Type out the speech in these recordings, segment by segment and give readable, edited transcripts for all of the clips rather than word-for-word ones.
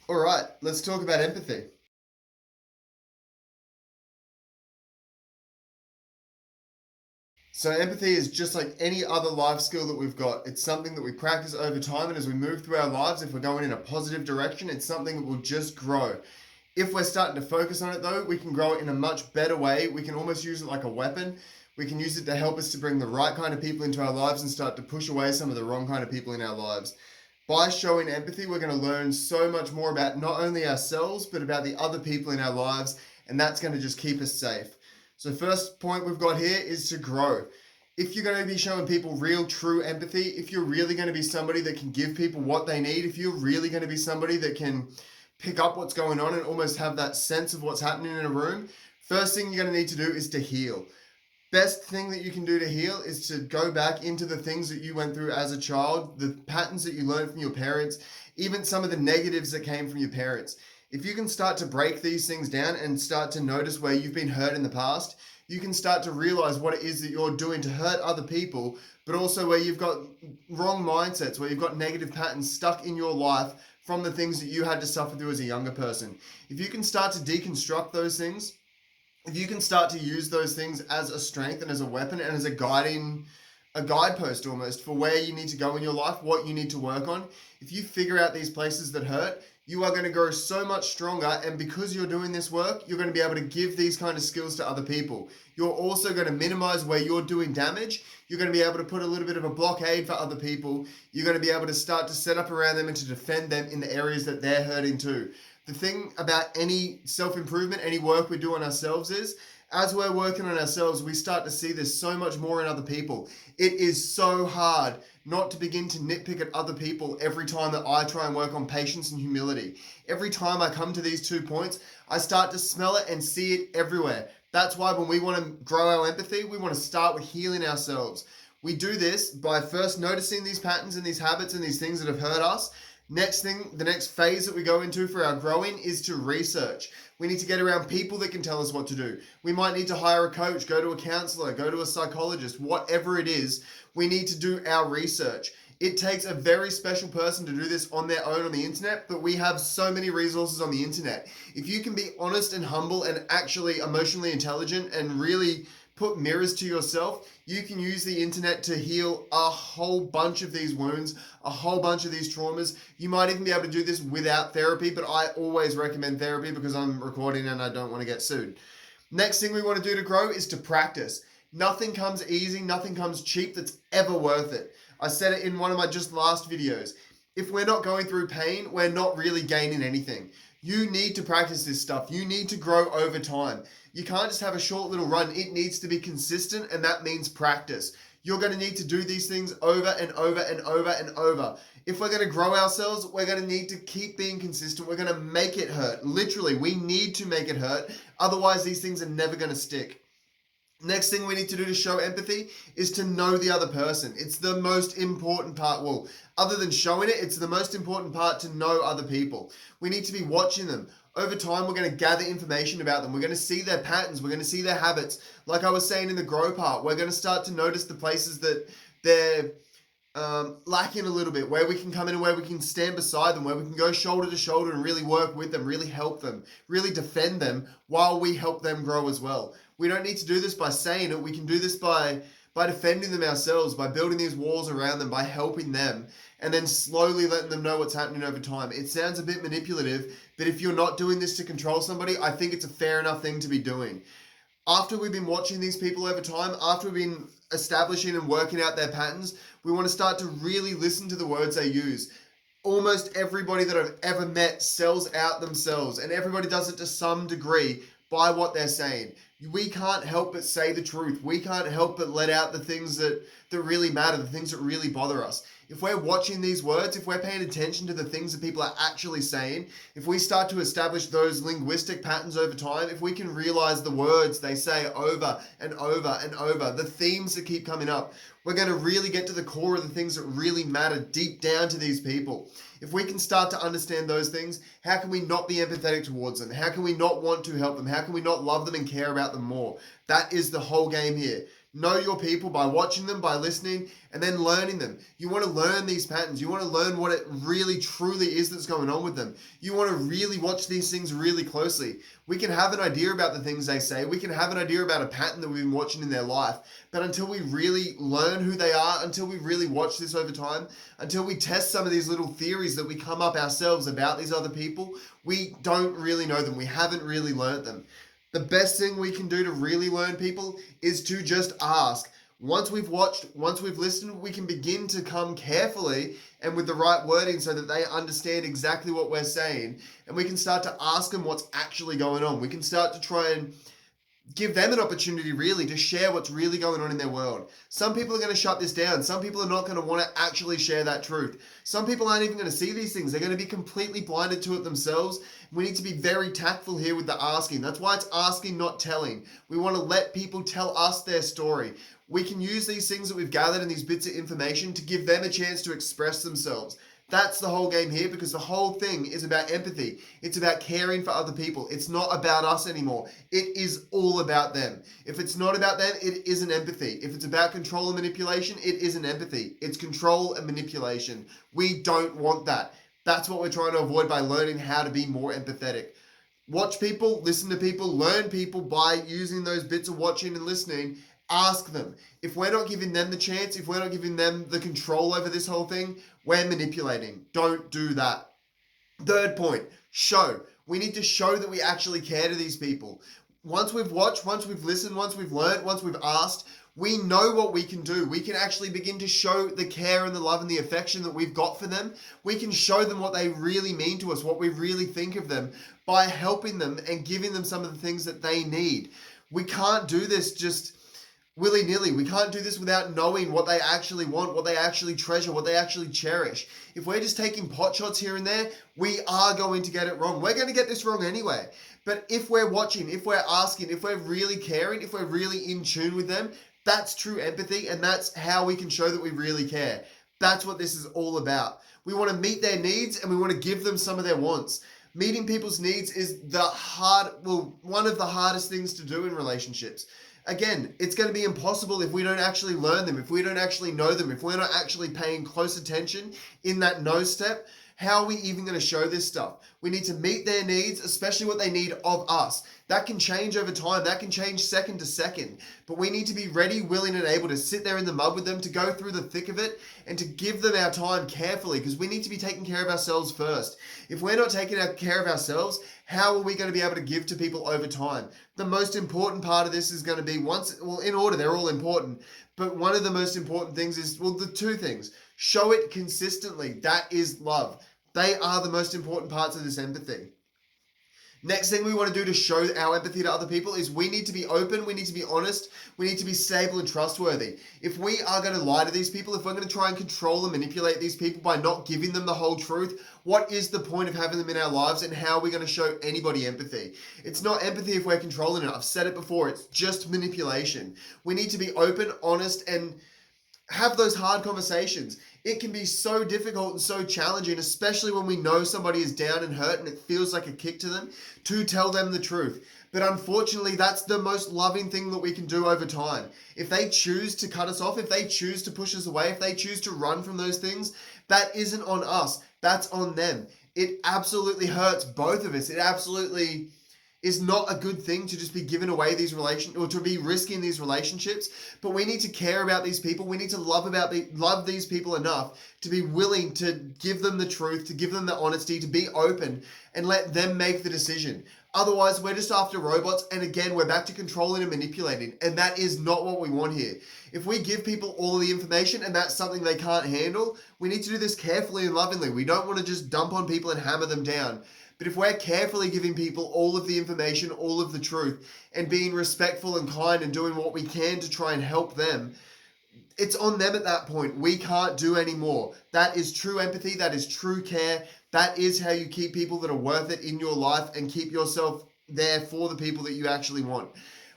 All right, let's talk about empathy. So, empathy is just like any other life skill that we've got. It's something that we practice over time, and as we move through our lives, if we're going in a positive direction, it's something that will just grow. If we're starting to focus on it, though, we can grow it in a much better way. We can almost use it like a weapon. We can use it to help us to bring the right kind of people into our lives and start to push away some of the wrong kind of people in our lives. By showing empathy, we're going to learn so much more about not only ourselves, but about the other people in our lives, and that's going to just keep us safe. So, first point we've got here is to grow. If you're going to be showing people real, true empathy, if you're really going to be somebody that can give people what they need, if you're really going to be somebody that can pick up what's going on and almost have that sense of what's happening in a room, first thing you're going to need to do is to heal. Best thing that you can do to heal is to go back into the things that you went through as a child, the patterns that you learned from your parents, even some of the negatives that came from your parents. If you can start to break these things down and start to notice where you've been hurt in the past, you can start to realize what it is that you're doing to hurt other people, but also where you've got wrong mindsets, where you've got negative patterns stuck in your life from the things that you had to suffer through as a younger person. If you can start to deconstruct those things, if you can start to use those things as a strength and as a weapon and as a guidepost almost for where you need to go in your life, what you need to work on, if you figure out these places that hurt, you are going to grow so much stronger. And because you're doing this work, you're going to be able to give these kind of skills to other people. You're also going to minimize where you're doing damage. You're going to be able to put a little bit of a blockade for other people. You're going to be able to start to set up around them and to defend them in the areas that they're hurting too. The thing about any self-improvement, any work we do on ourselves is, as we're working on ourselves, we start to see this so much more in other people. It is so hard not to begin to nitpick at other people every time that I try and work on patience and humility. Every time I come to these 2 points, I start to smell it and see it everywhere. That's why when we want to grow our empathy, we want to start with healing ourselves. We do this by first noticing these patterns and these habits and these things that have hurt us. Next thing, the next phase that we go into for our growing is to research. We need to get around people that can tell us what to do. We might need to hire a coach, go to a counselor, go to a psychologist, whatever it is, we need to do our research. It takes a very special person to do this on their own on the internet, but we have so many resources on the internet. If you can be honest and humble and actually emotionally intelligent and really put mirrors to yourself, you can use the internet to heal a whole bunch of these wounds, a whole bunch of these traumas. You might even be able to do this without therapy, but I always recommend therapy because I'm recording and I don't want to get sued. Next thing we want to do to grow is to practice. Nothing comes easy, nothing comes cheap that's ever worth it. I said it in one of my just last videos. If we're not going through pain, we're not really gaining anything. You need to practice this stuff. You need to grow over time. You can't just have a short little run. It needs to be consistent, and that means practice. You're going to need to do these things over and over and over and over. If we're going to grow ourselves, we're going to need to keep being consistent. We're going to make it hurt. Literally, we need to make it hurt. Otherwise, these things are never going to stick. Next thing we need to do to show empathy is to know the other person. It's the most important part. Well, other than showing it, it's the most important part to know other people. We need to be watching them. Over time, we're going to gather information about them. We're going to see their patterns. We're going to see their habits. Like I was saying in the grow part, we're going to start to notice the places that they're lacking a little bit, where we can come in and where we can stand beside them, where we can go shoulder to shoulder and really work with them, really help them, really defend them while we help them grow as well. We don't need to do this by saying it. We can do this by defending them ourselves, by building these walls around them, by helping them, and then slowly letting them know what's happening over time. It sounds a bit manipulative, but if you're not doing this to control somebody, I think it's a fair enough thing to be doing. After we've been watching these people over time, after we've been establishing and working out their patterns, we want to start to really listen to the words they use. Almost everybody that I've ever met sells out themselves, and everybody does it to some degree by what they're saying. We can't help but say the truth. We can't help but let out the things that really matter, the things that really bother us. If we're watching these words, if we're paying attention to the things that people are actually saying, if we start to establish those linguistic patterns over time, if we can realize the words they say over and over and over, the themes that keep coming up, we're going to really get to the core of the things that really matter deep down to these people. If we can start to understand those things, how can we not be empathetic towards them? How can we not want to help them? How can we not love them and care about them more? That is the whole game here. know your people by watching them, by listening, and then learning them. You want to learn these patterns. You want to learn what it really truly is that's going on with them. You want to really watch these things really closely. We can have an idea about the things they say. We can have an idea about a pattern that we've been watching in their life. But until we really learn who they are, until we really watch this over time, until we test some of these little theories that we come up ourselves about these other people, we don't really know them. We haven't really learned them. The best thing we can do to really learn people is to just ask. Once we've watched, once we've listened, we can begin to come carefully and with the right wording so that they understand exactly what we're saying. And we can start to ask them what's actually going on. We can start to try and give them an opportunity really to share what's really going on in their world. Some people are going to shut this down. Some people are not going to want to actually share that truth. Some people aren't even going to see these things. They're going to be completely blinded to it themselves. We need to be very tactful here with the asking. That's why it's asking, not telling. We want to let people tell us their story. We can use these things that we've gathered and these bits of information to give them a chance to express themselves. That's the whole game here, because the whole thing is about empathy. It's about caring for other people. It's not about us anymore. It is all about them. If it's not about them, it isn't empathy. If it's about control and manipulation, it isn't empathy. It's control and manipulation. We don't want that. That's what we're trying to avoid by learning how to be more empathetic. Watch people, listen to people, learn people by using those bits of watching and listening. Ask them. If we're not giving them the chance, if we're not giving them the control over this whole thing, we're manipulating. Don't do that. Third point, show. We need to show that we actually care to these people. Once we've watched, once we've listened, once we've learned, once we've asked, we know what we can do. We can actually begin to show the care and the love and the affection that we've got for them. We can show them what they really mean to us, what we really think of them, by helping them and giving them some of the things that they need. We can't do this just willy-nilly. We can't do this without knowing what they actually want, what they actually treasure, what they actually cherish. If we're just taking pot shots here and there, we are going to get it wrong. We're going to get this wrong anyway. But if we're watching, if we're asking, if we're really caring, if we're really in tune with them, that's true empathy, and that's how we can show that we really care. That's what this is all about. We want to meet their needs and we want to give them some of their wants. Meeting people's needs is one of the hardest things to do in relationships. Again, it's going to be impossible if we don't actually learn them, if we don't actually know them, if we're not actually paying close attention in that know step. How are we even going to show this stuff? We need to meet their needs, especially what they need of us. That can change over time. That can change second to second. But we need to be ready, willing, and able to sit there in the mud with them, to go through the thick of it, and to give them our time carefully, because we need to be taking care of ourselves first. If we're not taking care of ourselves, how are we going to be able to give to people over time? The most important part of this is going to be in order, they're all important. But one of the most important things is, the two things. Show it consistently. That is love. They are the most important parts of this empathy. Next thing we want to do to show our empathy to other people is we need to be open, we need to be honest, we need to be stable and trustworthy. If we are going to lie to these people, if we're going to try and control and manipulate these people by not giving them the whole truth, what is the point of having them in our lives, and how are we going to show anybody empathy? It's not empathy if we're controlling it. I've said it before, it's just manipulation. We need to be open, honest, and have those hard conversations. It can be so difficult and so challenging, especially when we know somebody is down and hurt and it feels like a kick to them, to tell them the truth. But unfortunately, that's the most loving thing that we can do over time. If they choose to cut us off, if they choose to push us away, if they choose to run from those things, that isn't on us. That's on them. It absolutely hurts both of us. It absolutely is not a good thing to just be giving away these relationships, or to be risking these relationships. But we need to care about these people. We need to love these people enough to be willing to give them the truth, to give them the honesty, to be open and let them make the decision. Otherwise, we're just after robots, and again, we're back to controlling and manipulating, and that is not what we want here. If we give people all of the information and that's something they can't handle, we need to do this carefully and lovingly. We don't want to just dump on people and hammer them down. But if we're carefully giving people all of the information, all of the truth, and being respectful and kind and doing what we can to try and help them, it's on them at that point. We can't do any more. That is true empathy. That is true care. That is how you keep people that are worth it in your life and keep yourself there for the people that you actually want.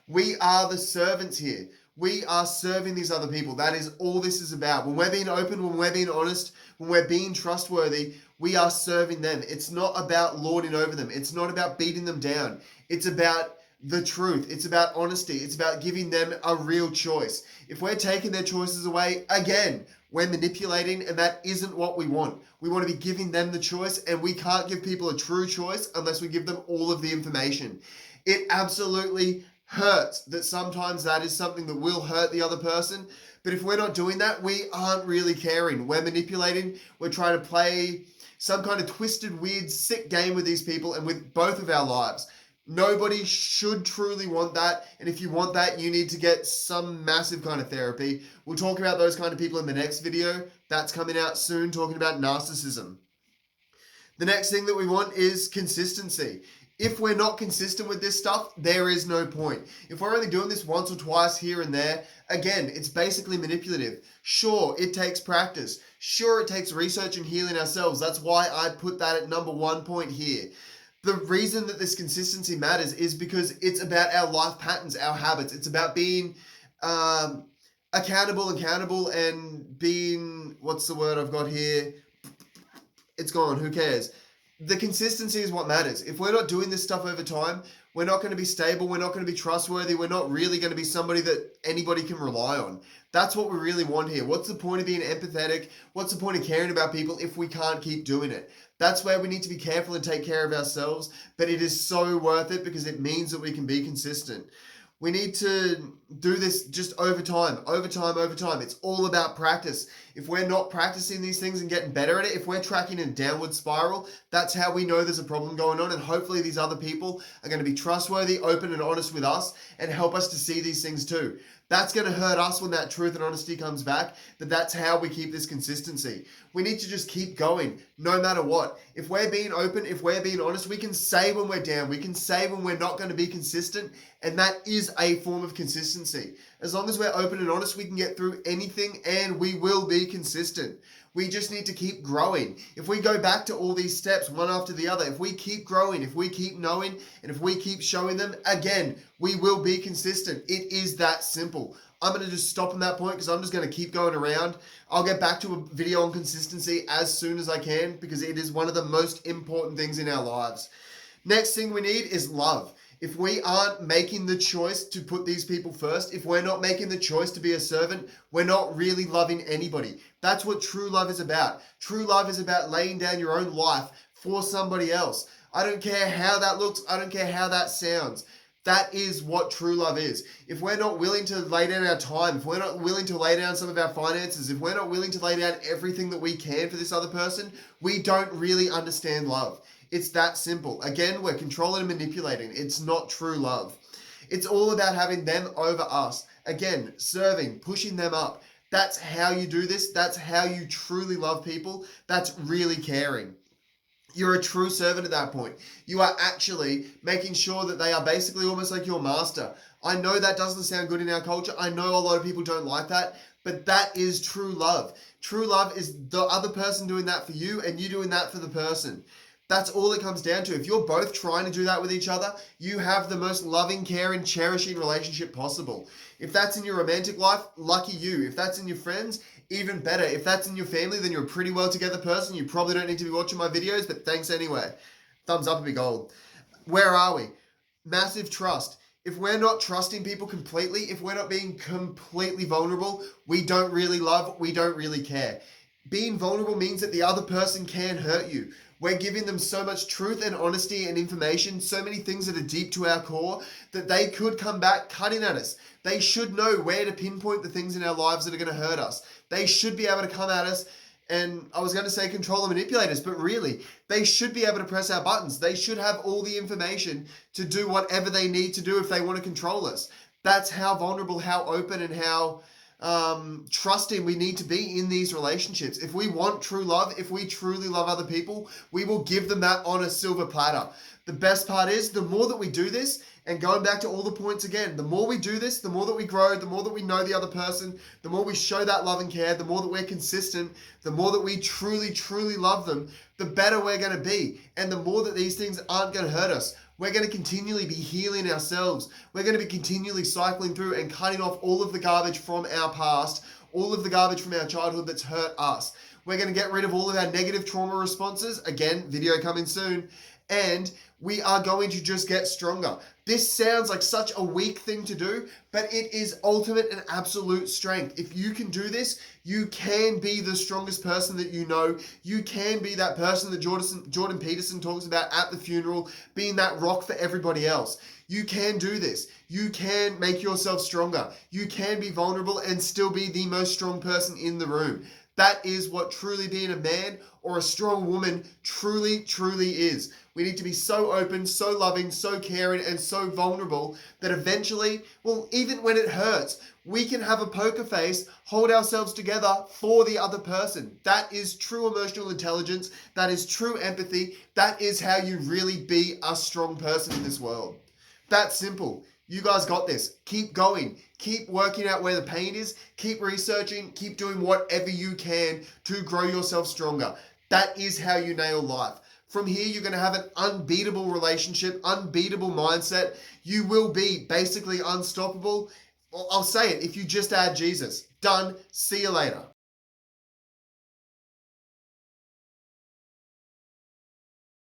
We are the servants here. We are serving these other people. That is all this is about. When we're being open, when we're being honest, when we're being trustworthy, we are serving them. It's not about lording over them. It's not about beating them down. It's about the truth. It's about honesty. It's about giving them a real choice. If we're taking their choices away, again, we're manipulating, and that isn't what we want. We want to be giving them the choice, and we can't give people a true choice unless we give them all of the information. It absolutely hurts that sometimes that is something that will hurt the other person. But if we're not doing that, we aren't really caring. We're manipulating. We're trying to play some kind of twisted, weird, sick game with these people and with both of our lives. Nobody should truly want that. And if you want that, you need to get some massive kind of therapy. We'll talk about those kind of people in the next video. That's coming out soon, talking about narcissism. The next thing that we want is consistency. If we're not consistent with this stuff, there is no point. If we're only doing this once or twice here and there, again, it's basically manipulative. Sure, it takes practice. Sure, it takes research and healing ourselves. That's why I put that at number 1 point here. The reason that this consistency matters is because it's about our life patterns, our habits. It's about being accountable and being, what's the word I've got here? It's gone, who cares? The consistency is what matters. If we're not doing this stuff over time, we're not going to be stable, we're not going to be trustworthy, we're not really going to be somebody that anybody can rely on. That's what we really want here. What's the point of being empathetic? What's the point of caring about people if we can't keep doing it? That's where we need to be careful and take care of ourselves, but it is so worth it because it means that we can be consistent. We need to do this just over time. It's all about practice. If we're not practicing these things and getting better at it, if we're tracking in a downward spiral, that's how we know there's a problem going on. And hopefully these other people are going to be trustworthy, open and honest with us and help us to see these things too. That's going to hurt us when that truth and honesty comes back, that's how we keep this consistency. We need to just keep going no matter what. If we're being open, if we're being honest, we can say when we're down, we can say when we're not going to be consistent, and that is a form of consistency. As long as we're open and honest, we can get through anything and we will be consistent. We just need to keep growing. If we go back to all these steps one after the other, if we keep growing, if we keep knowing, and if we keep showing them, again, we will be consistent. It is that simple. I'm going to just stop on that point because I'm just going to keep going around. I'll get back to a video on consistency as soon as I can because it is one of the most important things in our lives. Next thing we need is love. If we aren't making the choice to put these people first, if we're not making the choice to be a servant, we're not really loving anybody. That's what true love is about. True love is about laying down your own life for somebody else. I don't care how that looks. I don't care how that sounds. That is what true love is. If we're not willing to lay down our time, if we're not willing to lay down some of our finances, if we're not willing to lay down everything that we can for this other person, we don't really understand love. It's that simple. Again, we're controlling and manipulating. It's not true love. It's all about having them over us. Again, serving, pushing them up. That's how you do this. That's how you truly love people. That's really caring. You're a true servant at that point. You are actually making sure that they are basically almost like your master. I know that doesn't sound good in our culture. I know a lot of people don't like that, but that is true love. True love is the other person doing that for you and you doing that for the person. That's all it comes down to. If you're both trying to do that with each other, you have the most loving, caring, cherishing relationship possible. If that's in your romantic life, lucky you. If that's in your friends, even better. If that's in your family, then you're a pretty well together person. You probably don't need to be watching my videos, but thanks anyway. Thumbs up would be gold. Where are we? Massive trust. If we're not trusting people completely, if we're not being completely vulnerable, we don't really love, we don't really care. Being vulnerable means that the other person can hurt you. We're giving them so much truth and honesty and information, so many things that are deep to our core, that they could come back cutting at us. They should know where to pinpoint the things in our lives that are going to hurt us. They should be able to come at us and, I was going to say control and manipulate us, but really, they should be able to press our buttons. They should have all the information to do whatever they need to do if they want to control us. That's how vulnerable, how open, and how trusting we need to be in these relationships. If we want true love, if we truly love other people, we will give them that on a silver platter. The best part is the more that we do this, and going back to all the points again, the more we do this, the more that we grow, the more that we know the other person, the more we show that love and care, the more that we're consistent, the more that we truly, truly love them, the better we're going to be. And the more that these things aren't going to hurt us. We're going to continually be healing ourselves. We're going to be continually cycling through and cutting off all of the garbage from our past, all of the garbage from our childhood that's hurt us. We're going to get rid of all of our negative trauma responses. Again, video coming soon. And we are going to just get stronger. This sounds like such a weak thing to do, but it is ultimate and absolute strength. If you can do this, you can be the strongest person that you know. You can be that person that Jordan Peterson talks about at the funeral, being that rock for everybody else. You can do this. You can make yourself stronger. You can be vulnerable and still be the most strong person in the room. That is what truly being a man or a strong woman truly, truly is. We need to be so open, so loving, so caring, and so vulnerable that eventually, well, even when it hurts, we can have a poker face, hold ourselves together for the other person. That is true emotional intelligence. That is true empathy. That is how you really be a strong person in this world. That's simple. You guys got this. Keep going. Keep working out where the pain is. Keep researching. Keep doing whatever you can to grow yourself stronger. That is how you nail life. From here, you're going to have an unbeatable relationship, unbeatable mindset. You will be basically unstoppable. I'll say it, if you just add Jesus. Done. See you later.